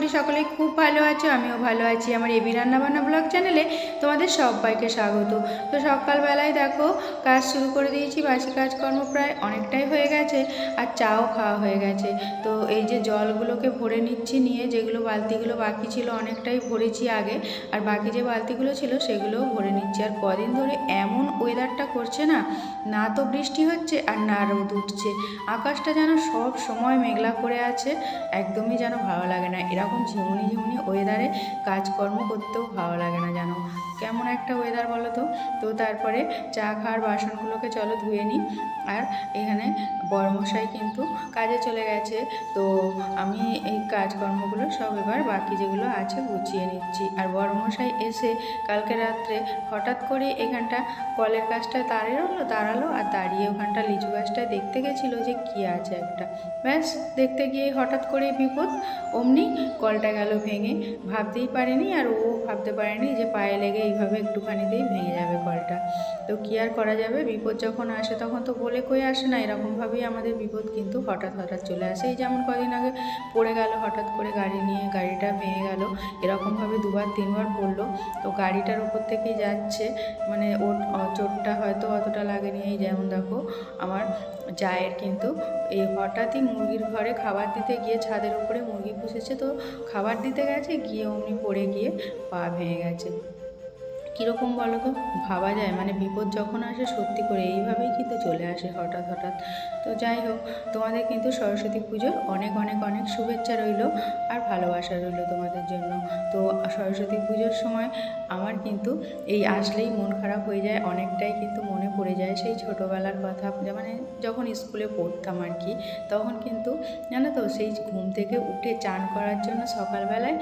করি সকলেই খুব ভালো আছো, আমিও ভালো আছি। আমার এবি রান্নাবান্না ব্লগ চ্যানেলে তোমাদের সবাইকে স্বাগত। তো সকালবেলায় দেখো কাজ শুরু করে দিয়েছি, বাসি কাজকর্ম প্রায় অনেকটাই হয়ে গেছে আর চাও খাওয়া হয়ে গেছে। তো এই যে জলগুলোকে ভরে নিচ্ছি, নিয়ে যেগুলো বালতিগুলো বাকি ছিল অনেকটাই ভরেছি আগে, আর বাকি যে বালতিগুলো ছিল সেগুলোও ভরে নিচ্ছি। আর কদিন ধরে এমন ওয়েদারটা করছে না, না তো বৃষ্টি হচ্ছে আর না রোদ উঠছে, আকাশটা যেন সব সময় মেঘলা করে আছে, একদমই যেন ভালো লাগে না। এরকম ঝিমুনি ঝিমুনি ওয়েদারে কাজকর্ম করতেও ভালো লাগে না, যেন কেমন একটা ওয়েদার বলো তো। তো তারপরে চা খাওয়ার বাসনগুলোকে চলো ধুয়ে নিই। আর এখানে বড়মশাই কিন্তু কাজে চলে গেছে, তো আমি এই কাজকর্মগুলো সব এবার বাকি যেগুলো আছে গুছিয়ে নিচ্ছি। আর বড়মশাই এসে কালকে রাত্রে হঠাৎ করে এখানটা কলের কাজটা দাঁড়ালো আর দাঁড়িয়ে ওখানটা লিচু গাছটায় দেখতে গেছিলো যে কী আছে একটা, ব্যাস দেখতে গিয়ে হঠাৎ করে বিপদ, অমনি কলটা গেল ভেঙে। ভাবতেই পারেনি, আর ও ভাবতে পারেনি যে পায়ে লেগে এইভাবে একটুখানিতেই ভেঙে যাবে কলটা। তো কী আর করা যাবে, বিপদ যখন আসে তখন তো বলে কয়ে আসে না, এরকমভাবেই আমাদের বিপদ কিন্তু হঠাৎ হঠাৎ চলে আসে। এই যেমন কদিন আগে পড়ে গেল হঠাৎ করে গাড়ি নিয়ে, গাড়িটা ভেঙে গেল, এরকমভাবে দুবার তিনবার পড়লো। তো গাড়িটার উপর থেকেই যাচ্ছে, মানে ওর চোটটা হয়তো অতটা লাগেনি। এই যেমন দেখো আমার জায়ের কিন্তু এই হঠাৎই মুরগির ঘরে খাবার দিতে গিয়ে, ছাদের উপরে মুরগি পুষেছে, তো খাবার দিতে গেছে গিয়ে অমনি পড়ে গিয়ে পা ভেঙে গেছে। কীরকম বলো তো, ভাবা যায় মানে বিপদ যখন আসে সত্যি করে এইভাবেই কিন্তু চলে আসে হঠাৎ হঠাৎ। তো যাই হোক, তোমাদের কিন্তু সরস্বতী পুজোর অনেক অনেক অনেক শুভেচ্ছা রইল আর ভালোবাসা রইল তোমাদের জন্য। তো সরস্বতী পুজোর সময় আমার কিন্তু এই আসলেই মন খারাপ হয়ে যায়, অনেকটাই কিন্তু মনে পড়ে যায় সেই ছোটোবেলার কথা, মানে যখন স্কুলে পড়তাম আর কি। তখন কিন্তু জানো তো, সেই ঘুম থেকে উঠে চান করার জন্য সকালবেলায়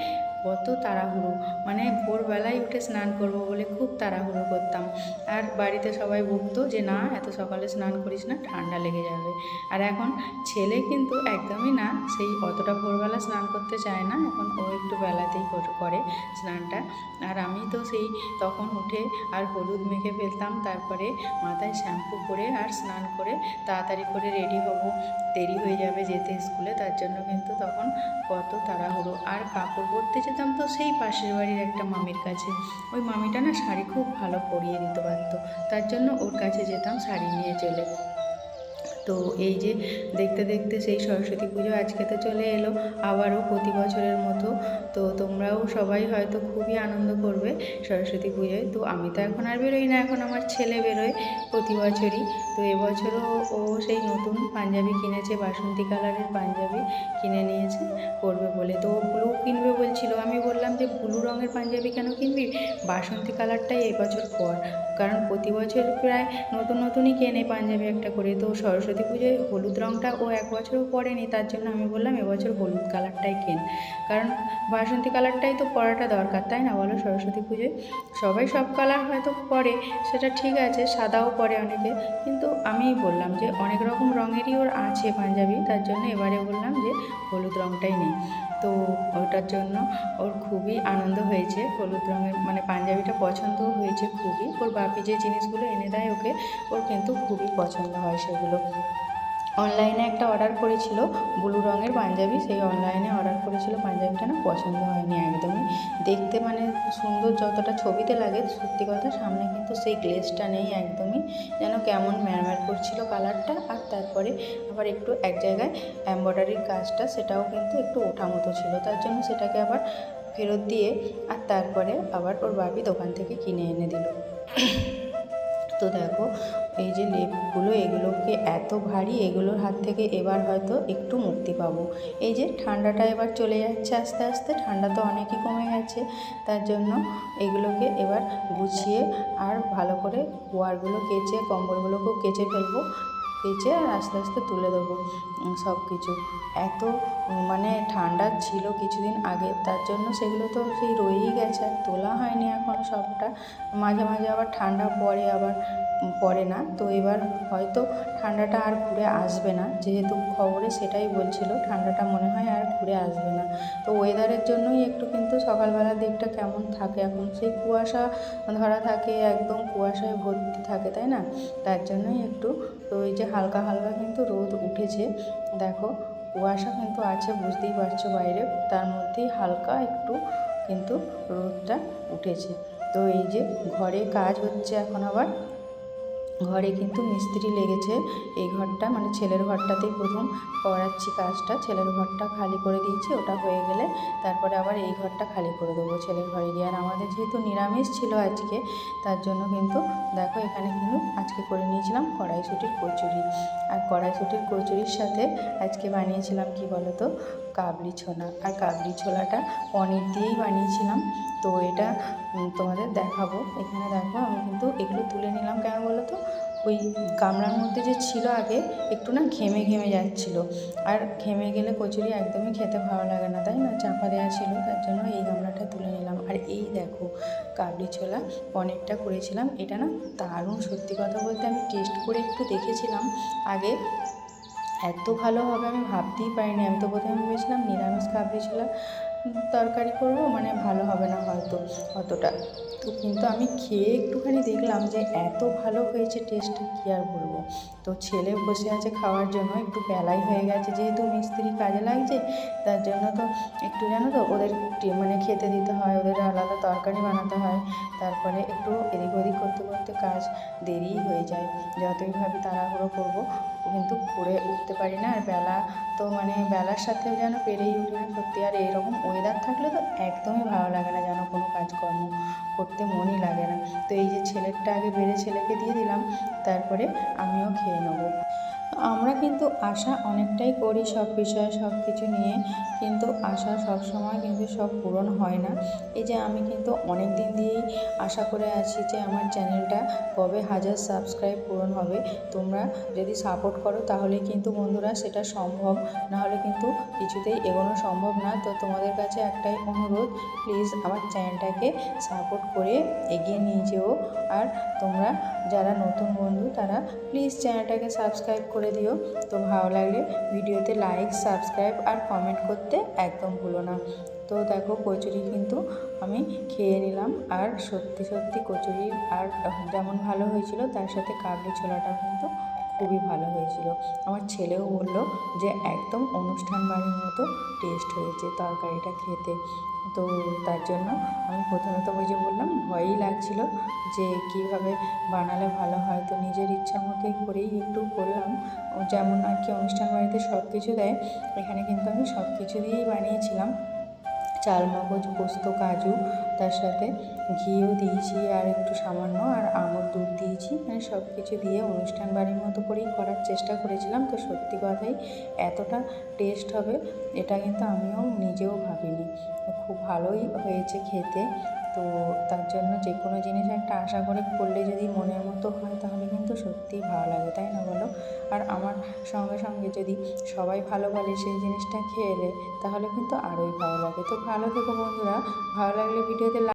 কত তাড়াহুড়ো, মানে ভোরবেলায় উঠে স্নান করব বলে খুব তাড়াহুড়ো করতাম। আর বাড়িতে সবাই বকতো যে না এত সকালে স্নান করিস না, ঠান্ডা লেগে যাবে। আর এখন ছেলে কিন্তু একদমই না, সেই অতটা ভোরবেলা স্নান করতে চায় না, এখন ও একটু বেলাতেই করে স্নানটা। আর আমি তো সেই তখন উঠে আর হলুদ মেখে ফেলতাম, তারপরে মাথায় শ্যাম্পু করে আর স্নান করে তাড়াতাড়ি করে রেডি হব, দেরি হয়ে যাবে যেতে স্কুলে, তার জন্য কিন্তু তখন কত তাড়াহুড়ো। আর কাপড় পরতে যেতাম তো সেই পাশের বাড়ির একটা মামির কাছে, ওই মামিটা না শাড়ি খুব ভালো পরিয়ে দিতে পারতো, তার জন্য ওর কাছে যেতাম শাড়ি নিয়ে চলে। তো এই যে দেখতে দেখতে সেই সরস্বতী পুজো আজকে তো চলে এলো আবারও প্রতি বছরের মতো। তো তোমরাও সবাই হয়তো খুবই আনন্দ করবে সরস্বতী পুজোয়। তো আমি তো এখন আর বেরোই না, এখন আমার ছেলে বেরোয় প্রতি বছরই। তো এবছরও ও সেই নতুন পাঞ্জাবি কিনেছে, বাসন্তী কালারের পাঞ্জাবি কিনে নিয়েছে পরবে বলে। তো ও ব্লু কিনবে বলছিল, আমি বললাম যে ব্লু রঙের পাঞ্জাবি কেন কিনবি, বাসন্তী কালারটাই এবছর পর, কারণ প্রতি বছর প্রায় নতুন নতুনই কেনে পাঞ্জাবি একটা করে। তো সরস্বতী পুজোয় হলুদ রঙটা ও এক বছরও পরেনি, তার জন্য আমি বললাম এবছর হলুদ কালারটাই কেন, কারণ বাসন্তী কালারটাই তো পরাটা দরকার, তাই না বলো? সরস্বতী পুজোয় সবাই সব কালার হয়তো পরে, সেটা ঠিক আছে, সাদাও পরে অনেকে, কিন্তু আমি বললাম যে অনেক রকম রঙেরই ওর আছে পাঞ্জাবি, তার জন্য এবারে বললাম যে হলুদ রঙটাই নেই। তো ওটার জন্য ওর খুবই আনন্দ হয়েছে, হলুদ রঙের মানে পাঞ্জাবিটা পছন্দও হয়েছে খুবই। ওর বাপি যে জিনিসগুলো এনে দেয় ওকে, ওর কিন্তু খুবই পছন্দ হয় সেগুলো। অনলাইনে একটা অর্ডার করেছিল ব্লু রঙের পাঞ্জাবি, সেই অনলাইনে অর্ডার করেছিল পাঞ্জাবিটা, না পছন্দ হয়নি একদমই। দেখতে মানে সুন্দর যতটা ছবিতে লাগে, সত্যি কথা সামনে কিন্তু সেই গ্লেজটা নেই একদমই, যেন কেমন ম্যারম্যার করছিল কালারটা। আর তারপরে আবার একটু এক জায়গায় এমব্রয়ডারির কাজটা সেটাও কিন্তু একটু ওঠা মতো ছিল, তার জন্য সেটাকে আবার ফেরত দিয়ে আর তারপরে আবার ওর বাপি দোকান থেকে কিনে এনে দিল। তো দেখো এই যে লেপগুলো, এগুলোকে এত ভারী, এগুলোর হাত থেকে এবার হয়তো একটু মুক্তি পাবো। এই যে ঠান্ডাটা এবার চলে যাচ্ছে আস্তে আস্তে, ঠান্ডা তো অনেকই কমে গেছে, তার জন্য এগুলোকে এবার গুছিয়ে আর ভালো করে ওয়ারগুলো কেচে, কম্বলগুলোকেও কেচে ফেলবো, কেচে আর আস্তে আস্তে তুলে দেবো সব কিছু। এত মানে ঠান্ডা ছিল কিছুদিন আগে, তার জন্য সেগুলো তো সেই রয়েই গেছে, আর তোলা হয়নি এখনও সবটা। মাঝে মাঝে আবার ঠান্ডা পড়ে, আবার পড়ে না। তো এবার হয়তো ঠান্ডাটা আর ঘুরে আসবে না, যেহেতু খবরে সেটাই বলছিল, ঠান্ডাটা মনে হয় আর ঘুরে আসবে না। তো ওয়েদারের জন্যই একটু কিন্তু সকালবেলার দিকটা কেমন থাকে, এখন সেই কুয়াশা ধরা থাকে, একদম কুয়াশায় ভর্তি থাকে, তাই না? তার জন্যই একটু। তো এই যে হালকা হালকা কিন্তু রোদ উঠেছে, দেখো কুয়াশা কিন্তু আছে, বুঝতেই পারছো বাইরে, তার মধ্যেই হালকা একটু কিন্তু রোদটা উঠেছে। তো এই যে ঘরে কাজ হচ্ছে এখন, আবার ঘরে কিন্তু মিস্ত্রি লেগেছে। এই ঘরটা মানে ছেলের ঘরটাতেই প্রথম করাচ্ছি কাজটা, ছেলের ঘরটা খালি করে দিয়েছি, ওটা হয়ে গেলে তারপরে আবার এই ঘরটা খালি করে দেবো ছেলের ঘরে গিয়ে। আর আমাদের যেহেতু নিরামিষ ছিল আজকে, তার জন্য কিন্তু দেখো এখানে কিন্তু আজকে করে নিয়েছিলাম কড়াইশুঁটির কচুরি। আর কড়াইশুঁটির কচুরির সাথে আজকে বানিয়েছিলাম কি বলো তো, কাবলি ছোলা। আর কাবলি ছোলাটা পনির দিয়েই বানিয়েছিলাম। তো এটা তোমাদের দেখাবো। এখানে দেখো আমি কিন্তু এগুলো তুলে নিলাম, কেন বলো তো, ওই গামলার মধ্যে যে ছিল আগে একটু না ঘেমে ঘেমে যাচ্ছিলো, আর ঘেমে গেলে কচুরি একদমই খেতে ভালো লাগে না, তাই না, চাপা দেওয়া ছিল, তার জন্য এই গামলাটা তুলে নিলাম। আর এই দেখো কাবলি ছোলা পনিরটা করেছিলাম, এটা না দারুণ, সত্যি কথা বলতে আমি টেস্ট করে একটু দেখেছিলাম আগে, এত ভালো হবে আমি ভাবতেই পারিনি। আমি তো প্রথমে ভেবেছিলাম নিরামিষ কাবলি ছোলা তরকারি করবো, মানে ভালো হবে না হয়তো অতটা। তো কিন্তু আমি খেয়ে একটুখানি দেখলাম যে এত ভালো হয়েছে টেস্টটা, কী আর বলবো। তো ছেলে বসে আছে খাওয়ার জন্য, একটু বেলাই হয়ে গেছে, যেহেতু মিস্ত্রি কাজে লাগছে, তার জন্য তো একটু জানো তো ওদের মানে খেতে দিতে হয়, ওদের আলাদা তরকারি বানাতে হয়, তারপরে একটু এদিক ওদিক করতে করতে কাজ দেরিই হয়ে যায়। যতই ভাবি তাড়াহুড়ো করবো কিন্তু করে উঠতে পারি না। আর বেলা তো মানে বেলার সাথেও যেন পেরেই উঠি না সত্যি। আর এইরকম ওয়েদার থাকলে তো একদমই ভালো লাগে না, যেন কোনো কাজকর্ম করতে মনই লাগে না। তো এই যে ছেলেরটা আগে বেড়ে ছেলেকে দিয়ে দিলাম, তারপরে আমিও খেয়ে নেবো। আমরা কিন্তু আশা অনেকটাই করি সব বিষয়ে, সব কিছু নিয়ে, কিন্তু আশা সব সময় কিন্তু সব পূরণ হয় না। এই যে আমি কিন্তু অনেক দিন দিয়েই আশা করে আছি যে আমার চ্যানেলটা কবে 1000 সাবস্ক্রাইব পূরণ হবে। তোমরা যদি সাপোর্ট করো তাহলে কিন্তু বন্ধুরা সেটা সম্ভব, নাহলে কিন্তু কিছুতেই এগোনো সম্ভব না। তো তোমাদের কাছে একটাই অনুরোধ, প্লিজ আমার চ্যানেলটাকে সাপোর্ট করে এগিয়ে নিয়ে যেও। আর তোমরা যারা নতুন বন্ধু তারা প্লিজ চ্যানেলটাকে সাবস্ক্রাইব করে দিও। তো ভালো লাগলে ভিডিওতে লাইক, সাবস্ক্রাইব আর কমেন্ট করতে একদম ভুলো না। তো দেখো কচুরি কিন্তু আমি খেয়ে নিলাম, আর সত্যি সত্যি কচুরি আর যেমন ভালো হয়েছিল, তার সাথে কাবলি ছোলাটাও কিন্তু খুবই ভালো হয়েছিল। আমার ছেলেও বলল যে একদম অনুষ্ঠান বাড়ির মতো টেস্ট হয়েছে তরকারিটা খেতে। তো তার জন্য আমি প্রথমে তো ওই যে বললাম ভয়ই লাগছিল যে কীভাবে বানালে ভালো হয়। তো নিজের ইচ্ছা মতোই করেই একটু করলাম, যেমন আর কি অনুষ্ঠান বাড়িতে সব কিছু দেয়, এখানে কিন্তু আমি সব কিছু দিয়েই বানিয়েছিলাম। চালমগজ, পোস্ত, কাজু, তার সাথে ঘিও দিয়েছি আর একটু সামান্য, আর আমুল দুধ দিয়েছি, মানে সব কিছু দিয়ে অনুষ্ঠান বাড়ির মতো করেই করার চেষ্টা করেছিলাম। তো সত্যি কথাই এতটা টেস্ট হবে এটা কিন্তু আমিও নিজেও ভাবিনি। খুব ভালোই হয়েছে খেতে। তো তার জন্য যে কোনো জিনিস একটা আশা করে করলে যদি মনের মতো হয় তাহলে কিন্তু সত্যিই ভালো লাগে, তাই না বলো। আর আমার সঙ্গে সঙ্গে যদি সবাই ভালো বলে সেই জিনিসটা খেয়ে এলে তাহলে কিন্তু আরোই ভালো লাগে। তো ভালো থেকো বন্ধুরা, ভালো লাগলে ভিডিওতে